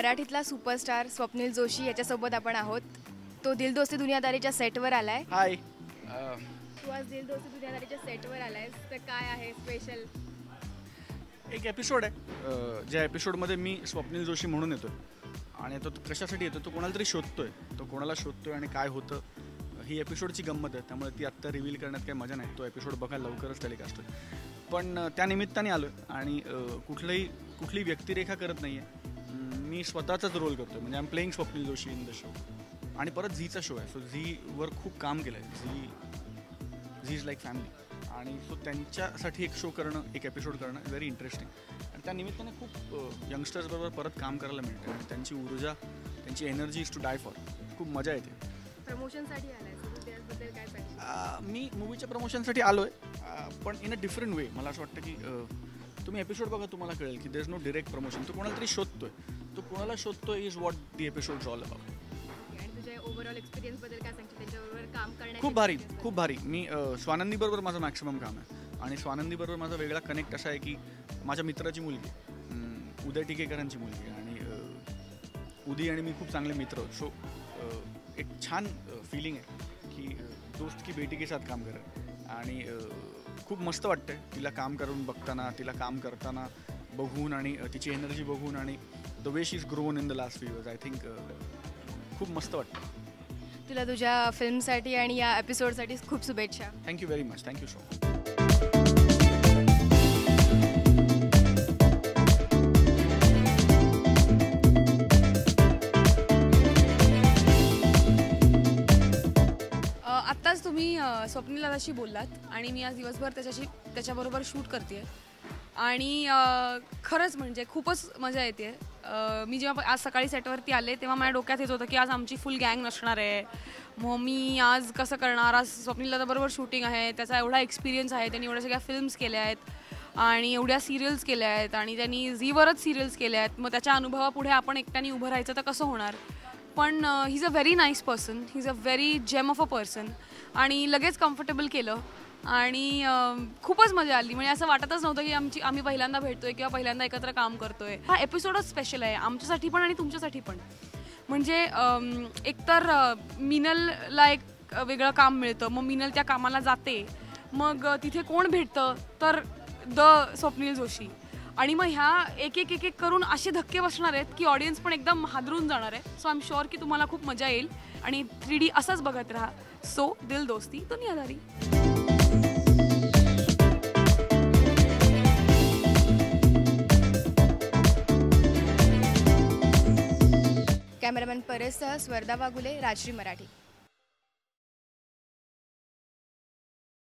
मराठीतला superstar Swapnil Joshi याच्यासोबत आपण आहोत. तो दिल दोस्ती दुनियादारीच्या सेटवर आलाय. हाय. तू आज दिल दोस्ती दुनियादारीच्या सेटवर आलायस, तर काय आहे स्पेशल? एक एपिसोड आहे ज्या एपिसोडमध्ये मी स्वप्नील जोशी म्हणून येतो आणि तो कशासाठी येतो, तो कोणाला तरी शोधतोय, तो कोणाला शोधतोय आणि काय होतं ही एपिसोडची गंमत आहे. त्यामुळे ती आत्ता रिव्हील करण्यात काही मजा नाही. तो एपिसोड बघा, लवकरच टेलिकास्ट होईल. पण त्या निमित्ताने आलो आणि कुठली व्यक्तिरेखा करत नाही आहे. मी स्वतःचाच रोल करतो आहे, म्हणजे I am playing Swapnil Joshi in the show. आणि परत झीचा शो आहे, सो झीवर खूप काम केलं आहे. झी इज लाईक फॅमिली, आणि सो त्यांच्यासाठी एक शो करणं, एक एपिसोड करणं व्हेरी इंटरेस्टिंग. आणि त्या निमित्ताने खूप यंगस्टर्सबरोबर परत काम करायला मिळतं आणि त्यांची ऊर्जा, त्यांची energy is to die for. खूप मजा येते. प्रमोशनसाठी आलाय, त्याबद्दल काय पाहिजे? मी मूवीच्या प्रमोशनसाठी आलो आहे, पण इन अ डिफरंट वे. मला असं वाटतं की तुम्ही एपिसोड बघा, तुम्हाला कळेल की there is no direct promotion. तो कोणाला तरी शोधतोय, तो कोणाला शोधतोय is what the episode all about. आणि तुझ्या ओव्हरऑल एक्सपिरियन्सबद्दल काय सांगते? त्यांच्याबरोबर काम करण्याची खूप भारी. मी स्वानंदीबरोबर माझं मॅक्सिमम काम आहे. आणि स्वानंदीबरोबर माझा वेगळा कनेक्ट असा आहे की माझ्या मित्राची मुलगी, उदय टिकेकरांची मुलगी, आणि उदी आणि मी खूप चांगले मित्र. सो एक छान फीलिंग आहे की दोस्त की बेटी के साथ काम करें. आणि खूप मस्त वाटतं तिला काम करून बघताना, तिला काम करताना बघून, आणि तिची एनर्जी बघून, आणि the way she is grown in the last few years. I think खूप मस्त वाटतं. तुला तुझ्या फिल्मसाठी आणि या एपिसोडसाठी खूप शुभेच्छा. Thank you very much. Thank you so much. आत्ताच तुम्ही स्वप्नील दादाशी बोललात आणि मी आज दिवसभर त्याच्याबरोबर शूट करते आणि खरंच म्हणजे खूपच मजा येते. मी जेव्हा आज सकाळी सेटवरती आले तेव्हा माझ्या डोक्यात येत होतं की आज आमची फुल गँग नसणार आहे, मग मी आज कसं करणार. आज स्वप्नील दादाबरोबर शूटिंग आहे, त्याचा एवढा एक्सपिरियन्स आहे, त्यांनी एवढ्या सगळ्या फिल्म्स केल्या आहेत आणि एवढ्या सिरियल्स केल्या आहेत आणि त्यांनी झीवरच सिरियल्स केल्या आहेत. मग त्याच्या अनुभवापुढे आपण एकट्याने उभं राहायचं तर कसं होणार. पण he is a very nice person, he is a very gem of a person. आणि लगेच कम्फर्टेबल केलं आणि खूपच मजा आली. म्हणजे असं वाटतच नव्हतं की आम्ही पहिल्यांदा भेटतोय किंवा पहिल्यांदा एकत्र काम करतोय. हा एपिसोडच स्पेशल आहे आमच्यासाठी पण आणि तुमच्यासाठी पण. म्हणजे एकतर मिनलला एक वेगळं काम मिळतं, मग मिनल त्या कामाला जाते, मग तिथे कोण भेटतं तर द स्वप्नील जोशी. आणि मग ह्या एक एक करून असे धक्के बसणार आहेत की ऑडियन्स पण एकदम हादरून जाणार आहे. सो आय एम शुअर की तुम्हाला खूप मजा येईल आणि 3D असंच बघत राहा. सो दिल दोस्ती दुनियादारी. कॅमेरामॅन परेशसह स्वर्धा वाघुले, राजश्री मराठी.